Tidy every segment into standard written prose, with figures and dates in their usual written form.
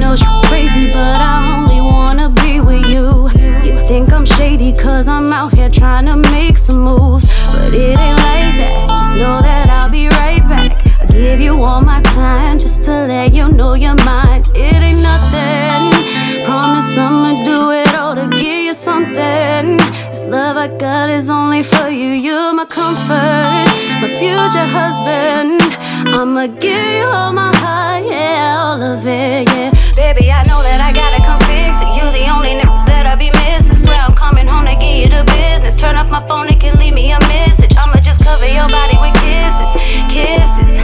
know she's crazy, but I only wanna be with you. You think I'm shady cause I'm out here trying to make some moves, but it ain't like that. Just know that I'll be right back. I give you all my time just to let you know you're mine. It ain't nothing, promise I'ma do it all to give you something. This love I got is only for you. You're my comfort, my future husband. I'ma give you all my heart, yeah, all of it, yeah. Baby, I know that I gotta come fix it. You the only nigga that I be missing. Swear I'm coming home to give you the business. Turn off my phone, it can leave me a message. I'ma just cover your body with kisses, kisses.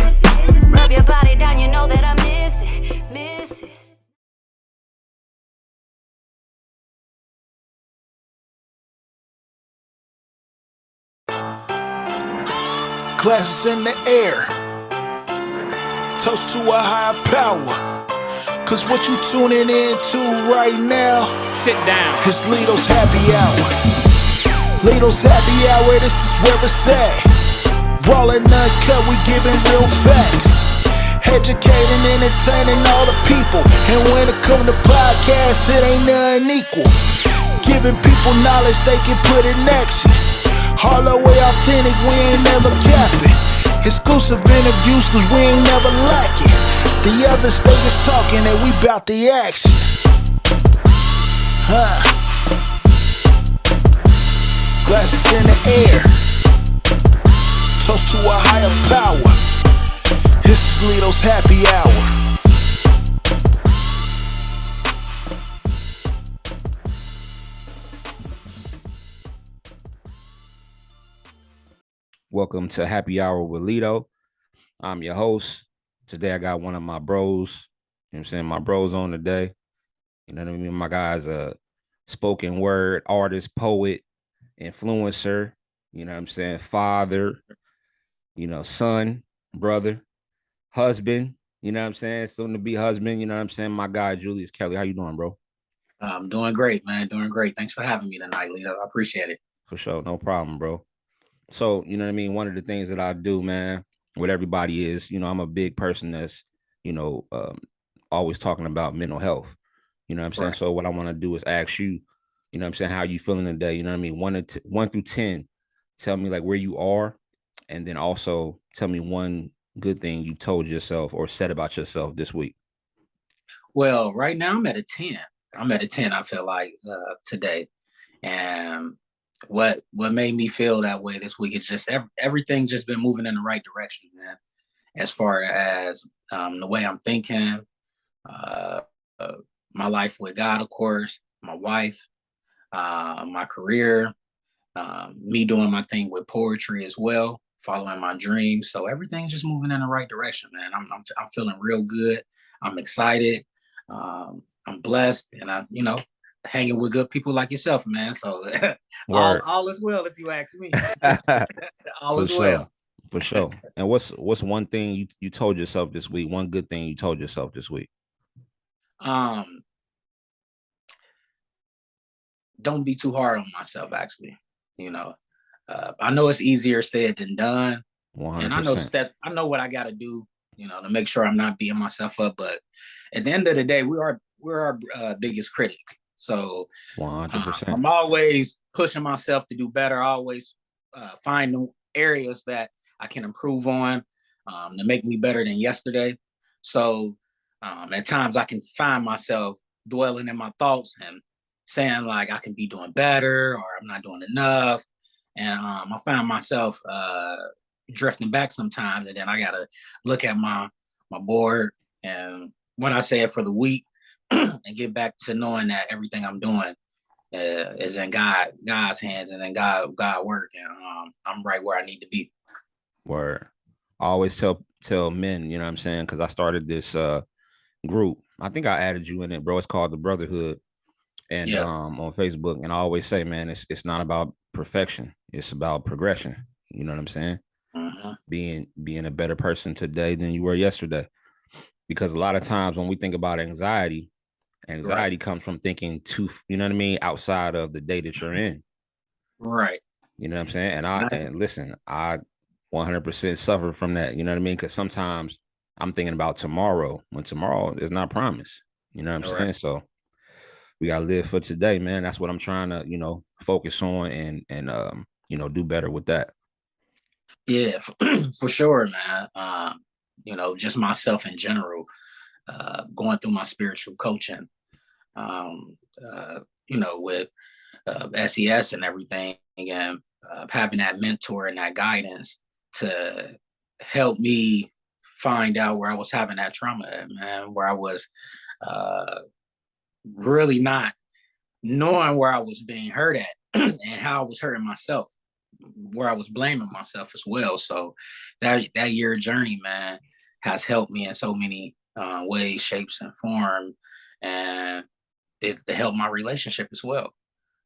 Rub your body down, you know that I miss it, miss it. Glasses in the air, toast to a higher power. Cause what you tuning into right now, sit down, it's Lito's happy hour. Lito's happy hour, this is where it's at. Raw and uncut, we giving real facts. Educating, entertaining all the people. And when it come to podcasts, it ain't nothing equal. Giving people knowledge they can put in action. All the way authentic, we ain't never capping. Exclusive interviews cause we ain't never lacking. The other state is talking and we bout the action. Glasses in the air, toast to a higher power. This is Lito's happy hour. Welcome to Happy Hour with Lito. I'm your host. Today I got one of my bros, you know what I'm saying, my bros on today. You know what I mean? My guy's a spoken word artist, poet, influencer, you know what I'm saying, father, you know, son, brother, husband, you know what I'm saying, soon to be husband, you know what I'm saying, my guy Julius. Kelly, how you doing, bro? I'm doing great, man, doing great. Thanks for having me tonight, Lito. I appreciate it. For sure, no problem, bro. So, you know what I mean, one of the things that I do, man, with everybody is, you know, I'm a big person that's, you know, always talking about mental health, you know what I'm saying? Right. So what I want to do is ask you, you know what I'm saying, how you feeling today? You know what I mean? 1 through 10, tell me like where you are. And then also tell me one good thing you told yourself or said about yourself this week. Well, right now I'm at a 10. I feel like today. And what made me feel that way this week is just everything just been moving in the right direction, man. As far as the way I'm thinking, my life with God, of course, my wife, my career, me doing my thing with poetry as well, following my dreams. So everything's just moving in the right direction, man. I'm feeling real good. I'm excited. I'm blessed, and I, you know, hanging with good people like yourself, man. So all is well, if you ask me. All is well. For sure. And what's one thing you told yourself this week? One good thing you told yourself this week? Don't be too hard on myself, actually. You know, I know it's easier said than done. 100%. And I know what I got to do, you know, to make sure I'm not beating myself up. But at the end of the day, we're our biggest critic. So 100%. I'm always pushing myself to do better. I always find new areas that I can improve on to make me better than yesterday. So at times I can find myself dwelling in my thoughts and saying like I can be doing better or I'm not doing enough. And I find myself drifting back sometimes, and then I got to look at my board and what I said for the week and get back to knowing that everything I'm doing is in God's hands and in God work, and I'm right where I need to be. Word. I always tell men, you know what I'm saying, because I started this group. I think I added you in it, bro. It's called the Brotherhood, and yes. On Facebook. And I always say, man, it's not about perfection. It's about progression. You know what I'm saying? Mm-hmm. Being a better person today than you were yesterday. Because a lot of times when we think about anxiety right. comes from thinking you know what I mean, outside of the day that you're in. Right. You know what I'm saying? And listen, I 100% suffer from that. You know what I mean? Because sometimes I'm thinking about tomorrow when tomorrow is not promised. You know what I'm All saying? right. So we gotta live for today, man. That's what I'm trying to, focus on and do better with that. Yeah, for sure, man. Just myself in general, going through my spiritual coaching, um, with SES and everything, and having that mentor and that guidance to help me find out where I was having that trauma at, man, where I was really not knowing where I was being hurt at and how I was hurting myself, where I was blaming myself as well. So that year journey, man, has helped me in so many ways, shapes, and form, and it helped my relationship as well.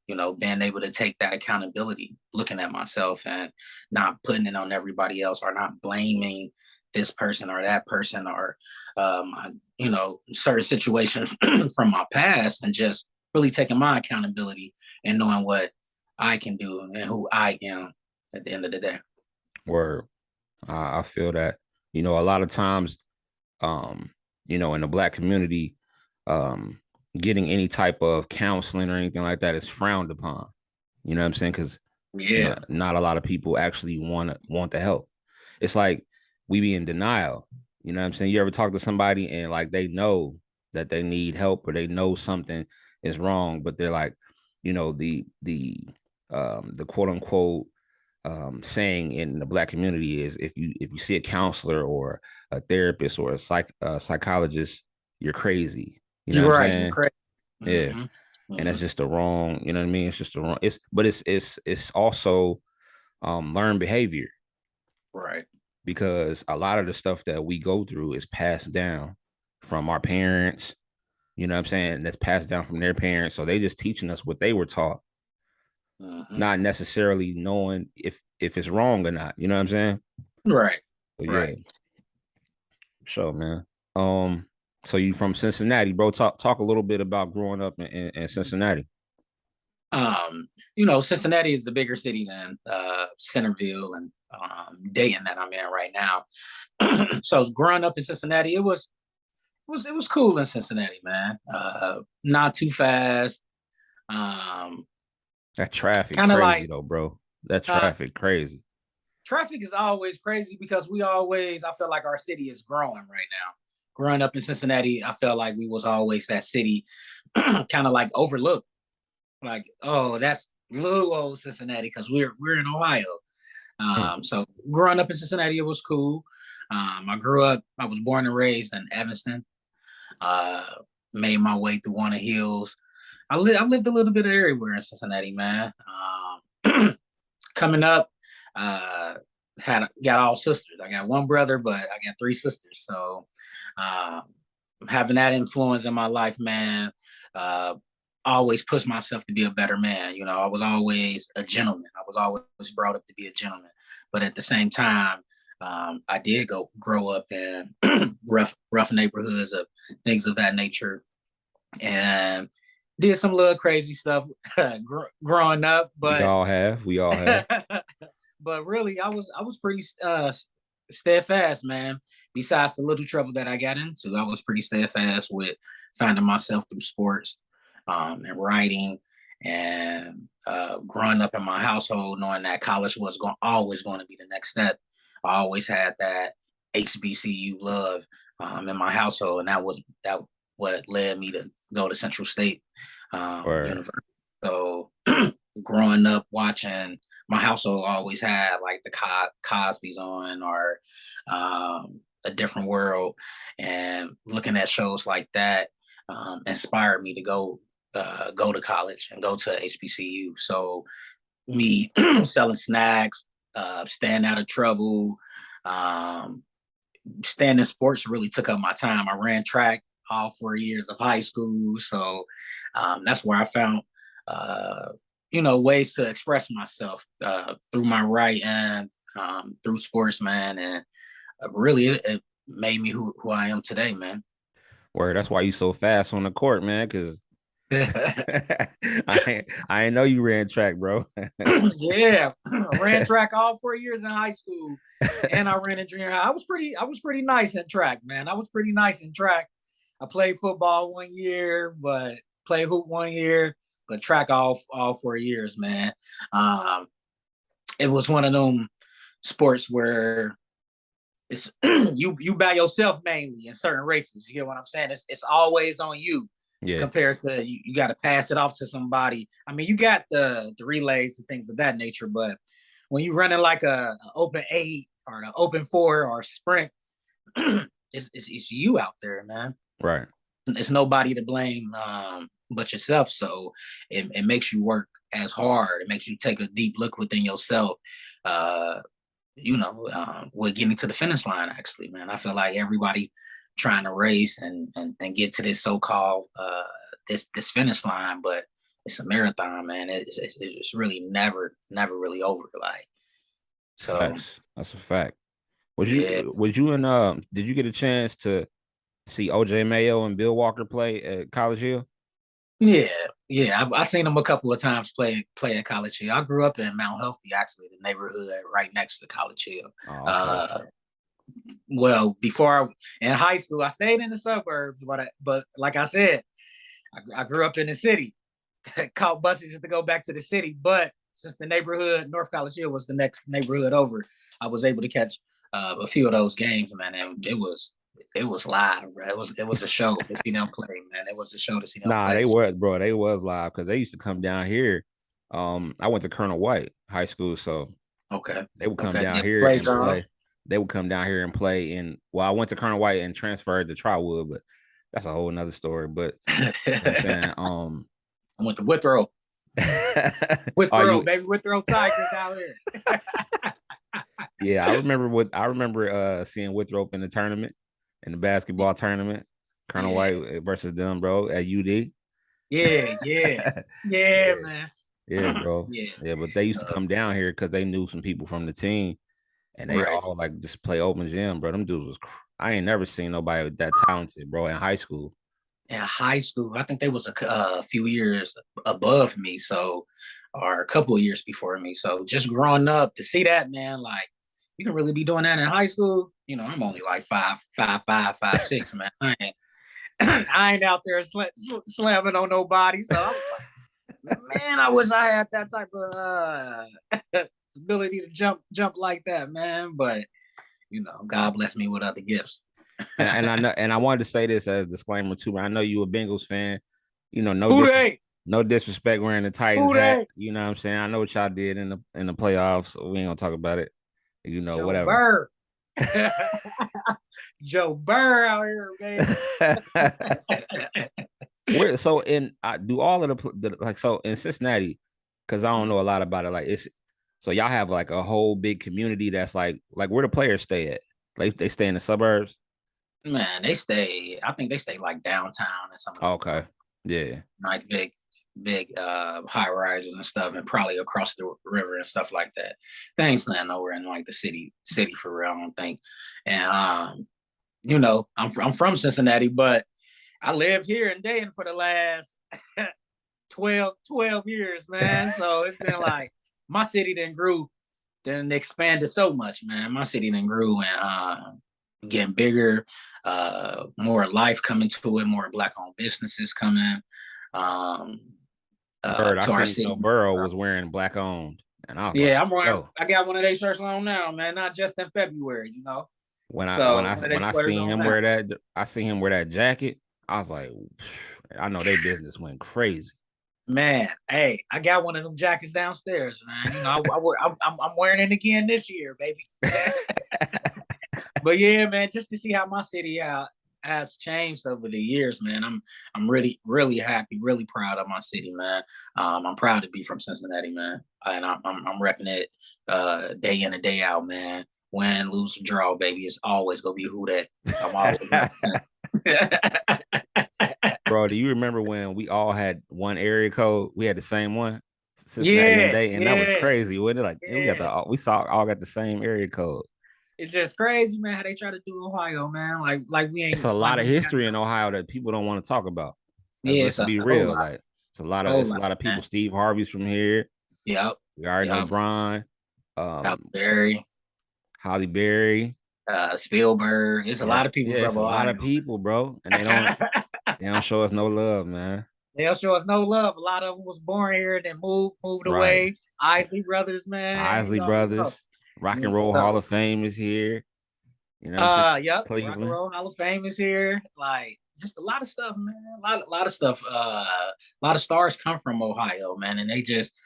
Being able to take that accountability, looking at myself and not putting it on everybody else, or not blaming this person or that person, or certain situations from my past, and just really taking my accountability and knowing what I can do and who I am at the end of the day. Where I feel that, a lot of times, in the Black community, getting any type of counseling or anything like that is frowned upon. You know what I'm saying? Because not a lot of people actually want the help. It's like we be in denial. You know what I'm saying? You ever talk to somebody and like they know that they need help, or they know something is wrong, but they're like, the quote unquote saying in the Black community is, if you see a counselor or a therapist or a psychologist, you're crazy. You know what I'm saying? You're crazy. Yeah. Mm-hmm. And that's just the wrong, you know what I mean? It's just the wrong, it's also learned behavior. Right. Because a lot of the stuff that we go through is passed down from our parents, you know what I'm saying? That's passed down from their parents. So they just teaching us what they were taught, not necessarily knowing if it's wrong or not. You know what I'm saying? Right. So, yeah. Right. Sure, man. So you from Cincinnati, bro? Talk a little bit about growing up in Cincinnati. Cincinnati is the bigger city than Centerville and Dayton that I'm in right now. So growing up in Cincinnati, it was cool in Cincinnati, man. Not too fast. That traffic Kind of crazy like though, bro. That traffic crazy. Traffic is always crazy because I feel like our city is growing right now. Growing up in Cincinnati, I felt like we was always that city kind of like overlooked. Like, oh, that's little old Cincinnati because we're in Ohio. So growing up in Cincinnati, it was cool. I was born and raised in Evanston. Made my way through Warner Hills. I lived a little bit of everywhere in Cincinnati, man. Coming up, got all sisters. I got one brother, but I got three sisters. So having that influence in my life, man, always pushed myself to be a better man. I was always a gentleman. I was always brought up to be a gentleman. But at the same time, I did grow up in rough neighborhoods of things of that nature, and did some little crazy stuff growing up. But we all have. But really, I was pretty steadfast, man. Besides the little trouble that I got into, I was pretty steadfast with finding myself through sports and writing, and growing up in my household, knowing that college was always going to be the next step. I always had that HBCU love in my household, and that what led me to go to Central State University. So growing up watching, my household always had like the Cosby's on, or A Different World, and looking at shows like that inspired me to go to college and go to HBCU. So me selling snacks, staying out of trouble, staying in sports really took up my time. I ran track all 4 years of high school. So that's where I found, ways to express myself through my writing, through sports, man. And really, it made me who I am today, man. Word, that's why you so fast on the court, man, because I ain't know you ran track, bro. Yeah, I ran track all 4 years in high school, and I ran in junior high. I was pretty nice in track, man. I was pretty nice in track. I played football 1 year, but played hoop 1 year, but track all 4 years, man. It was one of them sports where it's you by yourself mainly in certain races. You hear what I'm saying? It's always on you. Yeah. Compared to you got to pass it off to somebody. I mean, you got the relays and things of that nature, but when you running like a open 8 or an open 4 or sprint, it's you out there, man. Right. It's nobody to blame but yourself. So it makes you work as hard. It makes you take a deep look within yourself. With getting to the finish line, actually, man. I feel like everybody trying to race and get to this so-called this finish line, but it's a marathon, man. It's really never really over. Like, so that's a fact. Was you in did you get a chance to see OJ Mayo and Bill Walker play at College Hill? Yeah. I seen them a couple of times play at College Hill. I grew up in Mount Healthy, actually, the neighborhood right next to College Hill. Oh, okay. Well, before in high school, I stayed in the suburbs, but like I said, I grew up in the city. Caught buses just to go back to the city, but since the neighborhood North College Hill was the next neighborhood over, I was able to catch a few of those games, man. And it was live, bro. It was a show to see them play, man. It was a show to see them play. They was live because they used to come down here. I went to Colonel White High School, so okay, they would come down here and play. They would come down here and play. And I went to Colonel White and transferred to Trotwood, but that's a whole nother story. But you know what I'm saying, I went to Withrow. Baby, Withrow Tigers out here. Yeah, I remember seeing Withrow in the tournament, in the basketball tournament, Colonel White versus them, bro, at UD. Yeah, man. Yeah, bro. Yeah, but they used to come down here because they knew some people from the team, and they all like just play open gym, bro. Them dudes was I ain't never seen nobody that talented, bro, in high school. In high school, I think they was a few years above me, or a couple of years before me. So just growing up to see that, man, like you can really be doing that in high school. You know, I'm only like 5'5", 5'6", man. I ain't out there slamming on nobody. So I was like, man, I wish I had that type of ability to jump like that, man. But you know, God bless me with other gifts. and I know, and I wanted to say this as a disclaimer too. I know you a Bengals fan. You know, no disrespect wearing the Titans hat. You know what I'm saying? I know what y'all did in the playoffs. So we ain't gonna talk about it. You know, Joe whatever. Burr. Joe Burr out here, man. So do all of the like so in Cincinnati, because I don't know a lot about it. Like so y'all have like a whole big community that's like where the players stay at. Like they stay in the suburbs. Man, I think they stay like downtown and something. Okay. Yeah. Nice big high rises and stuff, and probably across the river and stuff like that. They ain't staying nowhere in like the city for real, I don't think. And you know, I'm from Cincinnati, but I lived here in Dayton for the last 12 years, man. So it's been like my city didn't expanded so much, man. My city didn't grew and getting bigger, more life coming to it, more Black-owned businesses coming. Bird, I seen Burrow was wearing Black-owned, and I was I'm wearing. I got one of their shirts on now, man. Not just in February, you know. When I seen him wear that jacket, I was like, I know their business went crazy. Man, hey, I got one of them jackets downstairs, man. You know, I'm wearing it again this year, baby. But yeah, man, just to see how my city has changed over the years, man. I'm really, really happy, really proud of my city, man. I'm proud to be from Cincinnati, man, and I'm repping it day in and day out, man. Win, lose, or draw, baby, it's always gonna be who that. I'm always. Bro, do you remember when we all had one area code? We had the same one, Cincinnati and Dayton, that was crazy. Wasn't it? Like we all got the same area code. It's just crazy, man, how they try to do Ohio, man. Like we ain't. It's a lot of history in Ohio that people don't want to talk about. Let's be real. Like it's a lot of people. Man. Steve Harvey's from here. Yep. We already know Brian. Holly Berry. Holly Berry. Spielberg. There's a lot of people Yeah, from it's a lot of Ohio. people, bro, and they don't show us no love, man. They'll show us no love. A lot of them was born here, then moved Right. away. Isley Brothers, man. Isley Brothers, Rock and Roll Hall So, of Fame is here. You know what I'm saying? yep. Rock and Cleveland. Roll Hall of Fame is here. Like, just a lot of stuff, man. A lot of stuff. A lot of stars come from Ohio, man, and they just,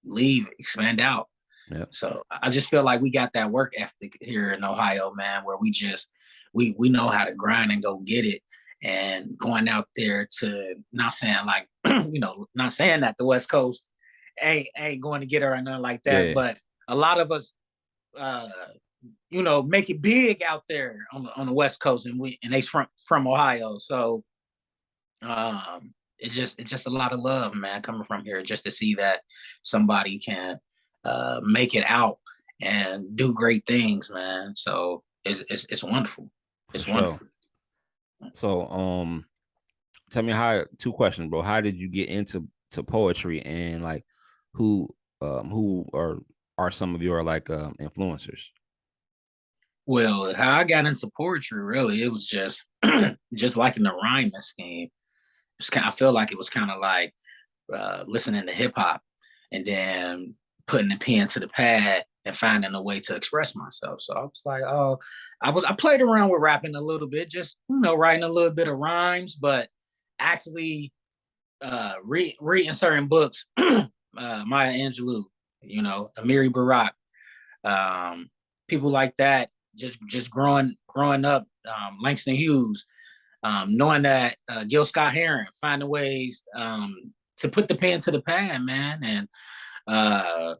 leave, expand out. Yep. So I just feel like we got that work ethic here in Ohio, man, where we just we know how to grind and go get it. And going out there to, not saying like, not saying that the West Coast ain't going to get her or nothing like that, Yeah. but a lot of us make it big out there on the West Coast, and they from Ohio. So it's just a lot of love, man, coming from here, just to see that somebody can make it out and do great things, man. So it's wonderful. It's wonderful. So tell me two questions, bro. How did you get into poetry, and like who are some of your like influencers? Well, how I got into poetry, really, it was just like in the rhyming scheme. I feel like it was kind of like listening to hip hop and then putting the pen to the pad and finding a way to express myself. So I was like, I played around with rapping a little bit, just writing a little bit of rhymes, but actually reading certain books, Maya Angelou, Amiri Barak, people like that. Just growing up, Langston Hughes, knowing that Gil Scott-Heron, finding ways to put the pen to the pad, man, and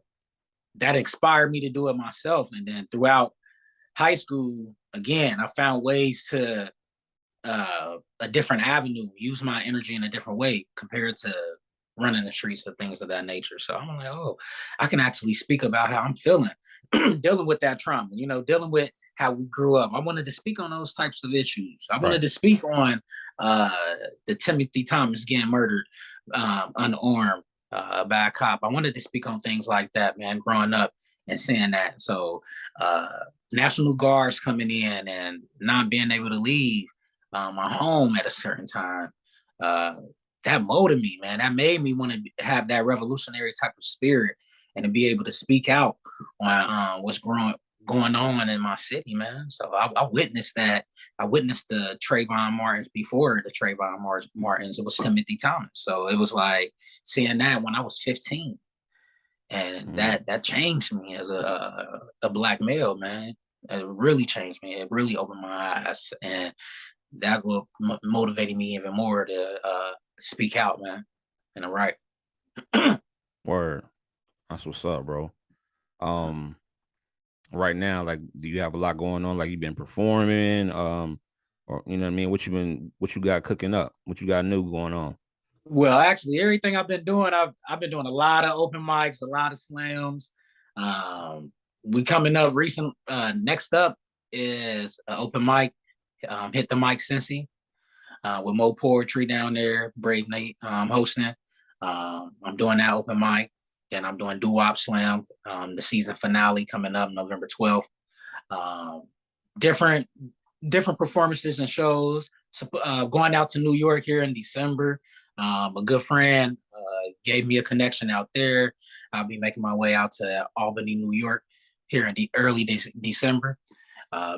that inspired me to do it myself. And then throughout high school, again, I found ways to a different avenue, use my energy in a different way compared to running the streets and things of that nature. So I'm like, I can actually speak about how I'm feeling, dealing with that trauma, dealing with how we grew up. I wanted to speak on those types of issues. I wanted to speak on the Timothy Thomas getting murdered unarmed by a cop. I wanted to speak on things like that, man, growing up and seeing that. So National Guards coming in and not being able to leave my home at a certain time, that molded me, man. That made me want to have that revolutionary type of spirit and to be able to speak out on what's going on in my city, man. So I witnessed that. I witnessed the Trayvon Martins before the Trayvon Martins. It was Timothy Thomas. So it was like seeing that when I was 15. And that changed me as a Black male, man. It really changed me. It really opened my eyes. And that will motivate me even more to speak out, man, and write. Word. That's what's up, bro. Right now, like, do you have a lot going on? Like, you've been performing, or you know what I mean? What you got cooking up? What you got new going on? Well, actually, everything I've been doing, I've been doing a lot of open mics, a lot of slams. We coming up recent. Next up is an open mic, Hit the Mic Cincy, with Mo Poetry down there, Brave Nate hosting. I'm doing that open mic. Then I'm doing Doo-Wop Slam, the season finale coming up November 12th. Different performances and shows. Going out to New York here in December. A good friend gave me a connection out there. I'll be making my way out to Albany, New York here in the early December.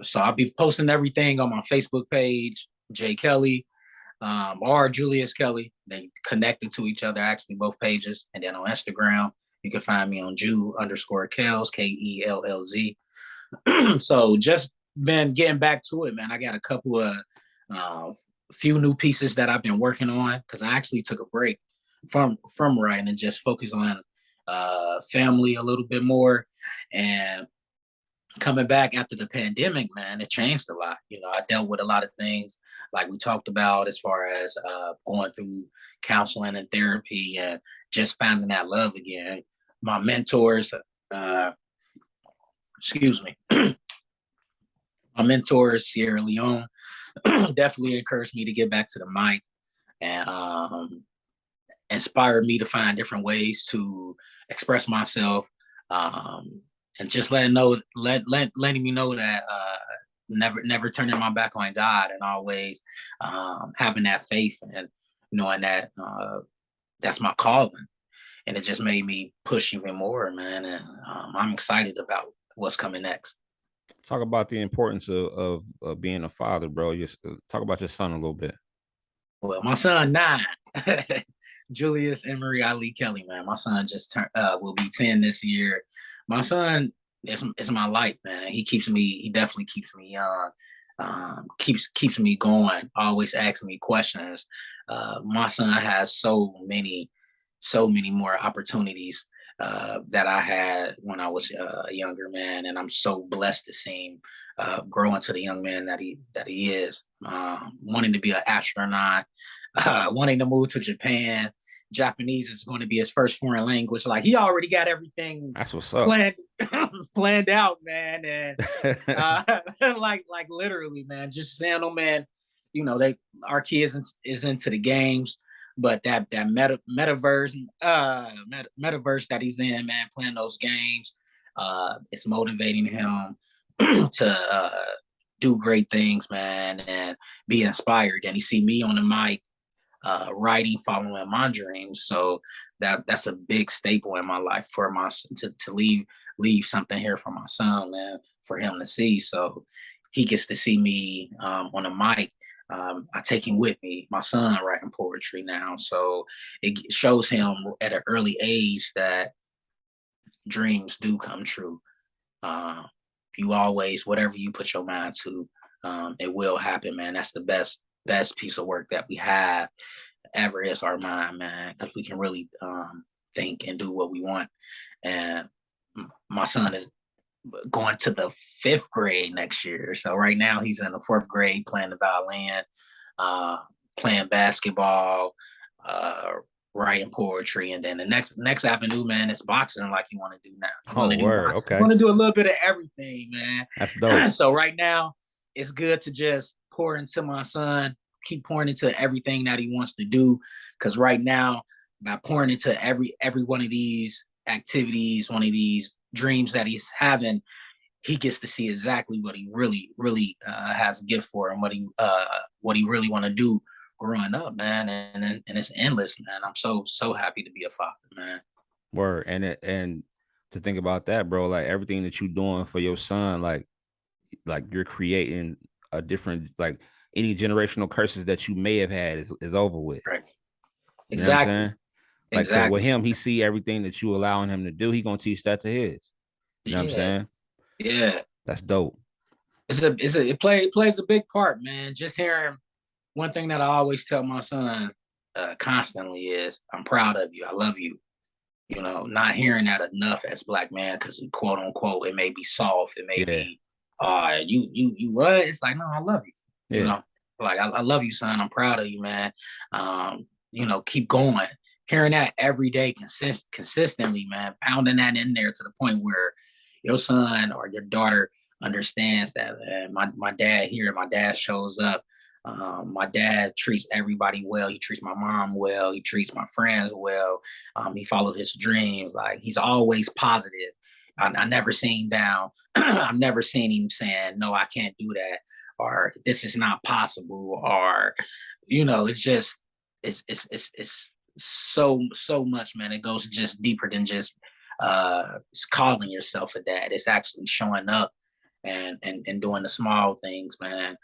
So I'll be posting everything on my Facebook page, Jay Kelly, or Julius Kelly. They connected to each other, actually, both pages. And then on Instagram, you can find me on Jew_Kellz, Kellz. So just been getting back to it, man. I got a couple of few new pieces that I've been working on, because I actually took a break from writing and just focused on family a little bit more. And coming back after the pandemic, man, it changed a lot. I dealt with a lot of things like we talked about, as far as going through counseling and therapy and just finding that love again. My mentors, my mentors, Sierra Leone, definitely encouraged me to get back to the mic, and inspired me to find different ways to express myself, just letting me know that never turning my back on God, and always having that faith and knowing that that's my calling. And it just made me push even more, man. And I'm excited about what's coming next. Talk about the importance of being a father, bro. Talk about your son a little bit. Well, my son 9, Julius Emery Ali Kelly, man. My son just will be 10 this year. My son is my life, man. He definitely keeps me young. Keeps me going, always asking me questions. My son has so many more opportunities that I had when I was a younger man, and I'm so blessed to see him grow into the young man that he is. Wanting to be an astronaut, wanting to move to Japan. Japanese is going to be his first foreign language. Like, he already got everything. That's what's up. planned out, man. And like literally, man, just saying, oh man, our kids is into the games, but that metaverse that he's in, man, playing those games, it's motivating him to do great things, man, and be inspired. And he see me on the mic, writing, following my dreams. So that's a big staple in my life for to leave something here for my son, man, for him to see. So he gets to see me on the mic. I take him with me, my son writing poetry now. So it shows him at an early age that dreams do come true. You always, whatever you put your mind to, it will happen, man. That's the best piece of work that we have ever, is our mind, man, because we can really think and do what we want. And my son is going to the 5th grade next year. So right now he's in the 4th grade, playing the violin, playing basketball, writing poetry, and then the next avenue, man, is boxing, like you want to do now. Okay. I want to do a little bit of everything, man. That's dope. So right now, it's good to just pour into my son, keep pouring into everything that he wants to do, because right now, by pouring into every one of these activities, one of these dreams that he's having, he gets to see exactly what he really has a gift for, and what he really want to do growing up, man. And it's endless, man. I'm so happy to be a father, man. Word. And to think about that, bro, like everything that you're doing for your son, like you're creating a different, like, any generational curses that you may have had is over with. Right. You know exactly. what I'm saying? Like, exactly. with him, he see everything that you allowing him to do. He gonna teach that to his. You know what I'm saying? Yeah. That's dope. It plays a big part, man. Just hearing, one thing that I always tell my son constantly is, I'm proud of you. I love you. Not hearing that enough as Black man, because quote unquote, it may be soft. It may be, you what? It's like, no, I love you. Yeah. Like, I love you, son. I'm proud of you, man. Keep going. Hearing that every day, consistently, man, pounding that in there to the point where your son or your daughter understands that, man, my dad here, my dad shows up. My dad treats everybody well. He treats my mom well. He treats my friends well. He followed his dreams. Like, he's always positive. I never seen him down. I've never seen him saying, no, I can't do that, or this is not possible, or, it's just, it's so much, man. It goes just deeper than just calling yourself a dad. It's actually showing up and doing the small things, man.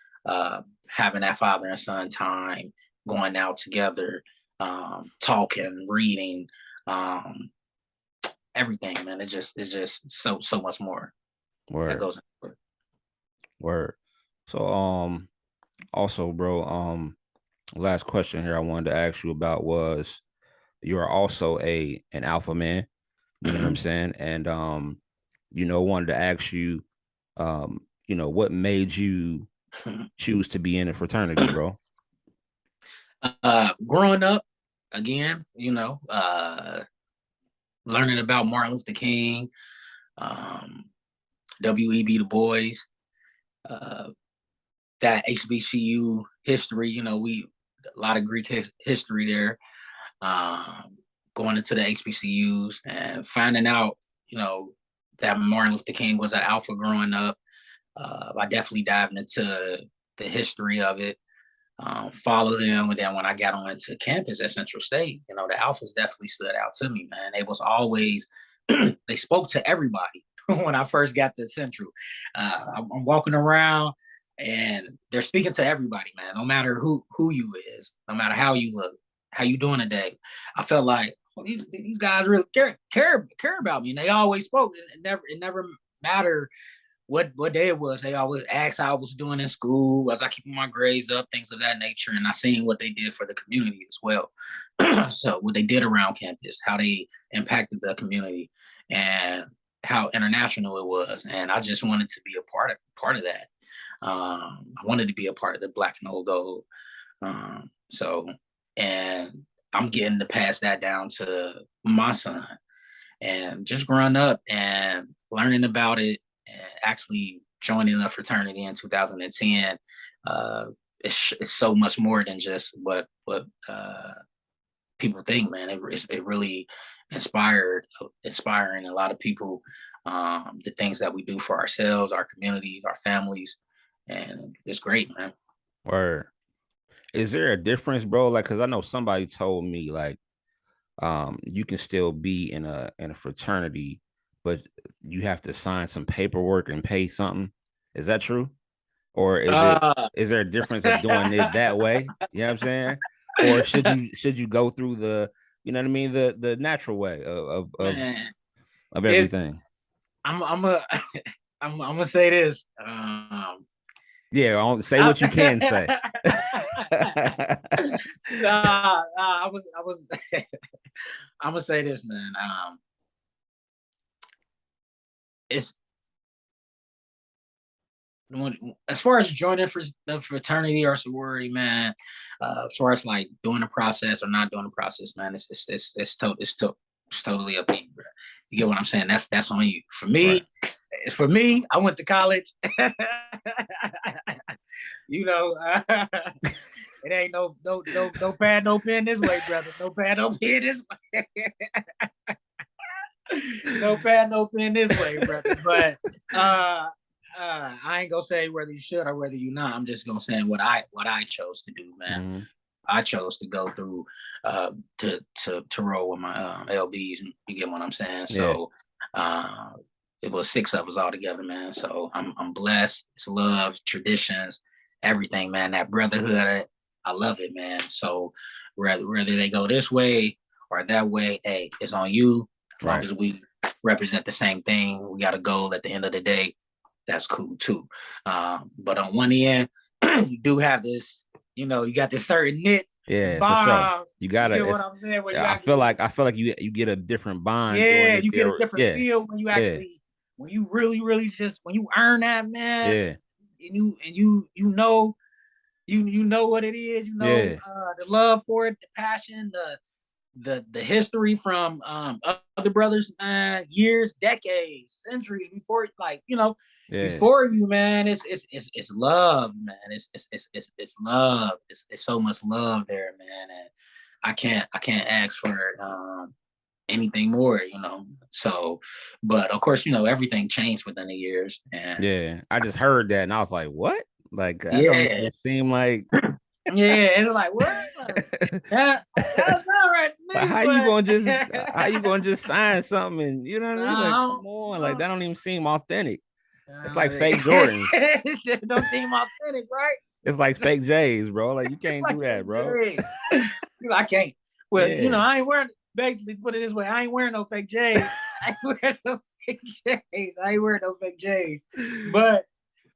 Having that father and son time, going out together, talking, reading, everything, man. It's just so much more. Word. That goes into it. Word. So also, bro, last question here I wanted to ask you about was, you are also an alpha man, you know what I'm saying? And wanted to ask you, what made you choose to be in a fraternity, bro? Growing up, again, learning about Martin Luther King, W.E.B. Du Bois, that HBCU history, a lot of Greek history there, going into the HBCUs and finding out, that Martin Luther King was an alpha growing up. I definitely dived into the history of it, followed them. And then when I got onto campus at Central State, you know, the alphas definitely stood out to me, man. They was always, they spoke to everybody when I first got to Central. I'm walking around and they're speaking to everybody, man, no matter who you is, no matter how you look, how you doing today. I felt like, well, these guys really care about me. And they always spoke. It never mattered what day it was. They always asked how I was doing in school, was I keeping my grades up, things of that nature. And I seen what they did for the community as well. So what they did around campus, how they impacted the community, and how international it was. And I just wanted to be a part of that. I wanted to be a part of the Black and Old Gold. And I'm getting to pass that down to my son. And just growing up and learning about it, and actually joining a fraternity in 2010, it's so much more than just what people think, man. It really inspiring a lot of people, the things that we do for ourselves, our communities, our families, and it's great, man. Word. Is there a difference, bro? Like, cause I know somebody told me like, you can still be in a fraternity, but you have to sign some paperwork and pay something. Is that true? Or is there a difference of doing it that way? You know what I'm saying? Or should you go through the, you know what I mean, the natural way of everything? I'm gonna say this. Yeah, say what you can say. I was I'm gonna say this, man. It's as far as joining for the fraternity or sorority, man. As far as like doing the process or not doing the process, man, it's totally up to you, bro. You get what I'm saying? That's on you. For me, right. It's for me. I went to college. You know, it ain't no pad, no pen this way, brother. No pad, no pen this way. No pad, no pen this way, brother. But I ain't gonna say whether you should or whether you not. I'm just gonna say what I chose to do, man. Mm-hmm. I chose to go through to roll with my LBs. You get what I'm saying? So it was 6 of us all together, man. So I'm blessed. It's love, traditions, everything, man. That brotherhood, I love it, man. So whether they go this way or that way, hey, it's on you. As long as we represent the same thing, we got a goal at the end of the day. That's cool too. But on one end, you do have this, you know, you got this certain knit. Yeah, for sure. You gotta. You know what I'm saying? I feel like you get a different bond. Yeah, you get a different feel when you actually, when you really just when you earn that, man. Yeah. And you know what it is. You know the love for it, the passion, the history from other brothers, years, decades, centuries before, like, you know, before you, man. It's love, man. It's love. It's so much love there, man. And I can't ask for anything more, you know. So, but of course, you know, everything changed within the years. And I just heard that and I was like, what? Like, it seemed like. Yeah, it's like, what? That's not right to me. But how you gonna just sign something and, you know what I mean? Like, come on, like that don't even seem authentic. It's like fake Jordans. It don't seem authentic, right? It's like fake J's, bro. Like, you can't do that, bro. I can't. Well, you know, I ain't wearing. Basically, put it this way, I ain't wearing no fake J's. I ain't wearing no fake J's. But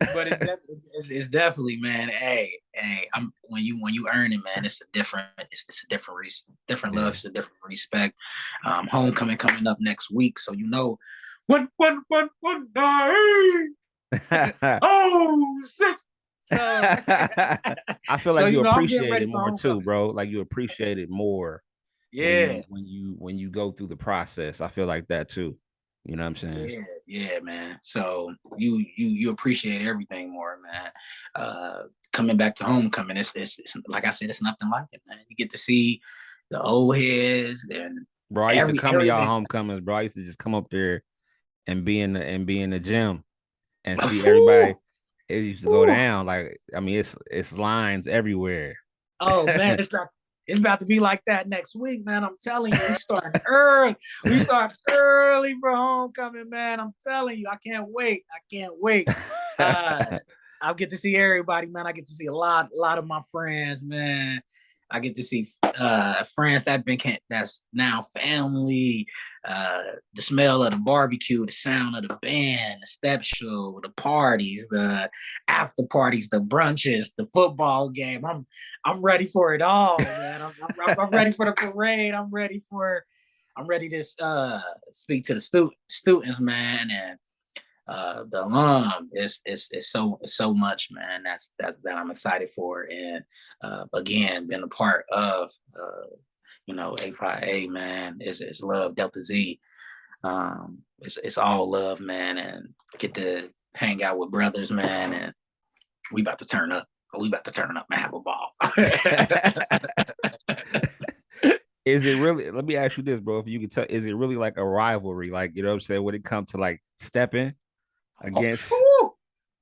it's definitely, man. Hey, when you earn it, man, it's a different love, it's a different respect. Homecoming coming up next week, so you know, one day. Oh, 6. So, I feel like you appreciate it more too, bro. Like you appreciate it more. Yeah. When you go through the process, I feel like that too. You know what I'm saying? Yeah, man. So you appreciate everything more, man. Coming back to homecoming, it's like I said, it's nothing like it, man. You get to see the old heads. And bro, I used to come to y'all homecomings, bro. I used to just come up there and be in the gym and see everybody. It used to go down. Like, I mean, it's lines everywhere. Oh man, it's about to be like that next week, man. I'm telling you, we start early. We start early for homecoming, man. I'm telling you, I can't wait. I can't wait. I'll get to see everybody, man. I get to see a lot of my friends, man. I get to see friends that's now family. The smell of the barbecue, the sound of the band, the step show, the parties, the after parties, the brunches, the football game. I'm ready for it all, man. I'm ready for the parade. I'm ready to speak to the students, man, and the alum is so much, man. That I'm excited for, and again, been a part of A5A, man. It's love Delta Z. It's all love, man, and get to hang out with brothers, man, and we about to turn up. We about to turn up and have a ball. Is it really? Let me ask you this, bro. If you could tell, is it really like a rivalry? Like, you know what I'm saying? When it comes to like stepping against,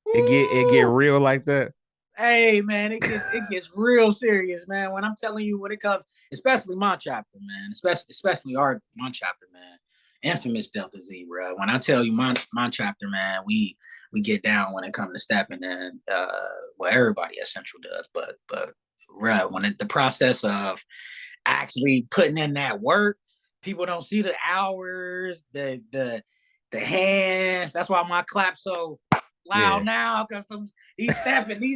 it get real like that. Hey man, it gets real serious, man. When I'm telling you, when it comes, especially my chapter, man, especially my chapter, man, infamous Delta Z, bro. When I tell you my chapter, man, we get down when it comes to stepping, and well, everybody at Central does, but right when the process of actually putting in that work, people don't see the hours, the hands. That's why my clap so loud now, because these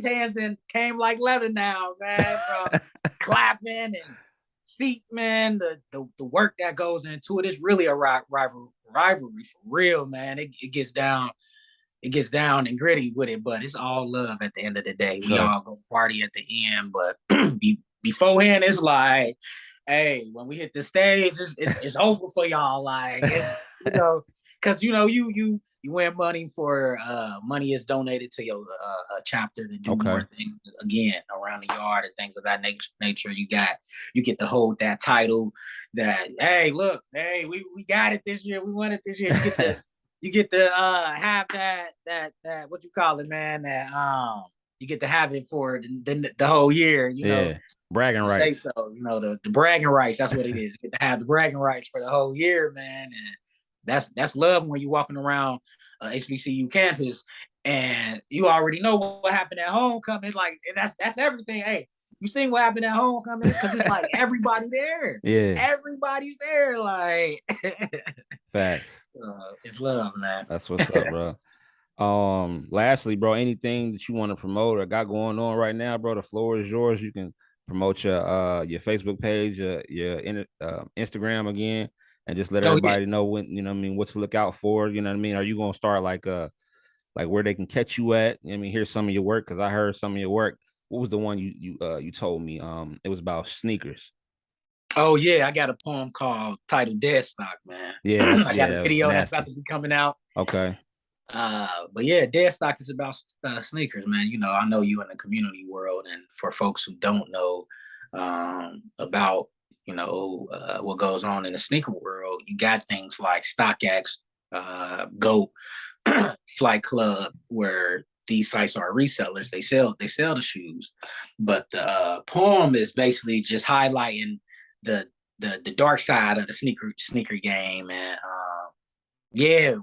hands then came like leather now, man. From clapping and feet, man. The work that goes into it is really a rivalry for real, man. It gets down and gritty with it, but it's all love at the end of the day. Sure. We all go party at the end, but beforehand, it's like, hey, when we hit the stage, it's over for y'all. Like, because you win money for money is donated to your chapter to do more things again around the yard and things of that nature. You get to hold that title that, hey, look, hey, we got it this year. We won it this year. You get to have that what you call it, man, that you get to have it for the whole year, you know. Bragging rights. Say so, the bragging rights. That's what it is. You get to have the bragging rights for the whole year, man. And that's love when you're walking around HBCU campus and you already know what happened at homecoming. Like, that's everything. Hey, you seen what happened at homecoming? Because it's like everybody there. Yeah. Everybody's there. Like, facts. It's love, man. That's what's up, bro. Lastly, bro, anything that you want to promote or got going on right now, bro? The floor is yours. You can promote your Facebook page, your Instagram again, and just let everybody know when, you know what I mean, what to look out for. You know what I mean? Are you gonna start like where they can catch you at? I mean, here's some of your work, because I heard some of your work. What was the one you told me? It was about sneakers. Oh yeah, I got a poem called titled Dead Stock, man. Yeah, I got a video that's about to be coming out. Okay. But yeah, Dead Stock is about sneakers, man. I know you in the community world, and for folks who don't know about what goes on in the sneaker world, you got things like StockX, GOAT, Flight Club, where these sites are resellers. They sell the shoes, but the poem is basically just highlighting the dark side of the sneaker game. And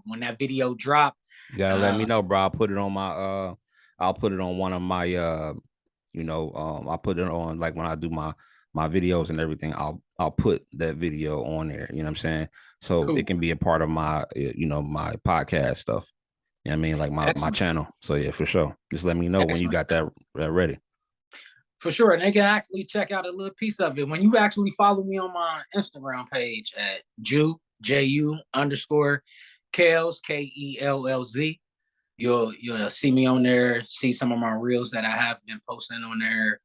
when that video dropped, you gotta let me know, bro. I'll put it on my I'll put it on one of my I'll put it on, like, when I do my videos and everything, I'll put that video on there, you know what I'm saying? So cool. It can be a part of my my podcast stuff. You know what I mean? Like my channel. So yeah, for sure. Just let me know when you got that ready. For sure. And they can actually check out a little piece of it. When you actually follow me on my Instagram page at JU_Kellz, KELLZ, you'll see me on there, see some of my reels that I have been posting on there.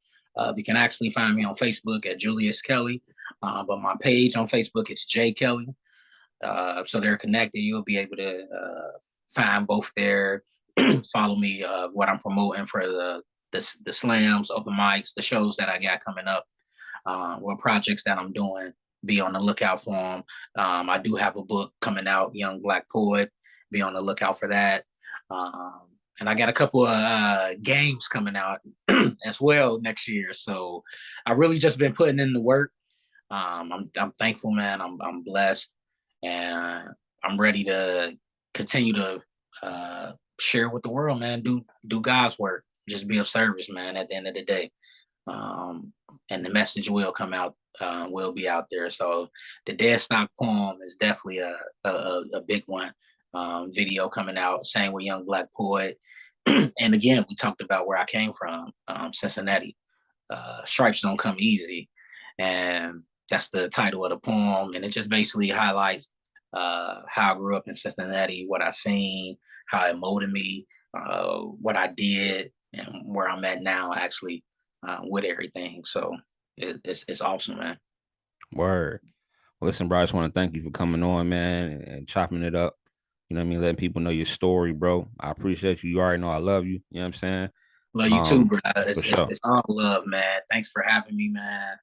You can actually find me on Facebook at Julius Kelly. But my page on Facebook is J Kelly. So they're connected. You'll be able to find both there. Follow me, what I'm promoting for the slams, open mics, the shows that I got coming up, what projects that I'm doing. Be on the lookout for them. I do have a book coming out, Young Black Poet, be on the lookout for that. And I got a couple of games coming out as well next year. So I really just been putting in the work. I'm thankful, man. I'm blessed, and I'm ready to continue to share with the world, man. Do God's work. Just be of service, man. At the end of the day, and the message will come out. Will be out there. So the Dead Stock poem is definitely a big one. Video coming out. Same with Young Black Poet. And again, we talked about where I came from, Cincinnati. Stripes don't come easy, and that's the title of the poem. And it just basically highlights how I grew up in Cincinnati, what I seen, how it molded me, what I did, and where I'm at now, actually, with everything. So it's awesome, man. Word. Well, listen, bro, I just want to thank you for coming on, man, and chopping it up. You know what I mean? Letting people know your story, bro. I appreciate you. You already know I love you. You know what I'm saying? Love you too, bro. It's all love, man. Thanks for having me, man.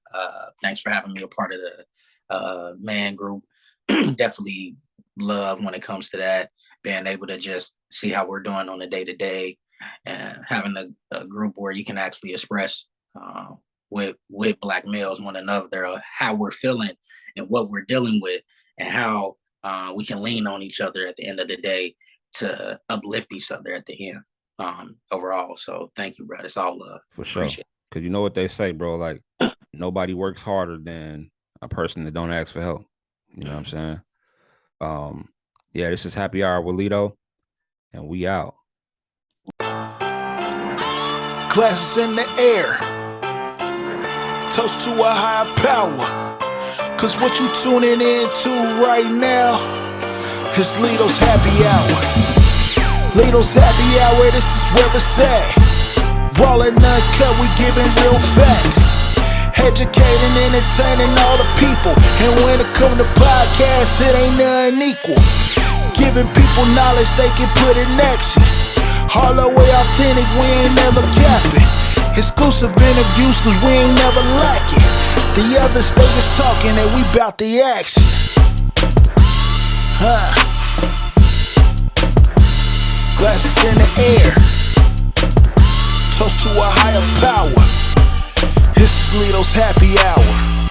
Thanks for having me a part of the man group. Definitely love when it comes to that. Being able to just see how we're doing on a day-to-day, and having a group where you can actually express with Black males one another, how we're feeling and what we're dealing with, and how we can lean on each other at the end of the day to uplift each other at the end, overall. So thank you, bro. It's all love. For sure. Because you know what they say, bro, like nobody works harder than a person that don't ask for help. You know what I'm saying? Yeah, this is Happy Hour with Lito, and we out. Glasses in the air, toast to a higher power. Cause what you tuning into right now is Lito's Happy Hour. Lito's Happy Hour, this is where it's at. Raw and uncut, we giving real facts. Educating, entertaining all the people. And when it come to podcasts, it ain't nothing equal. Giving people knowledge they can put in action. All the way authentic, we ain't never capping. Exclusive interviews, cause we ain't never lacking. The other state is talking and we bout the action. Glasses in the air, toast to a higher power. This is Lito's Happy Hour.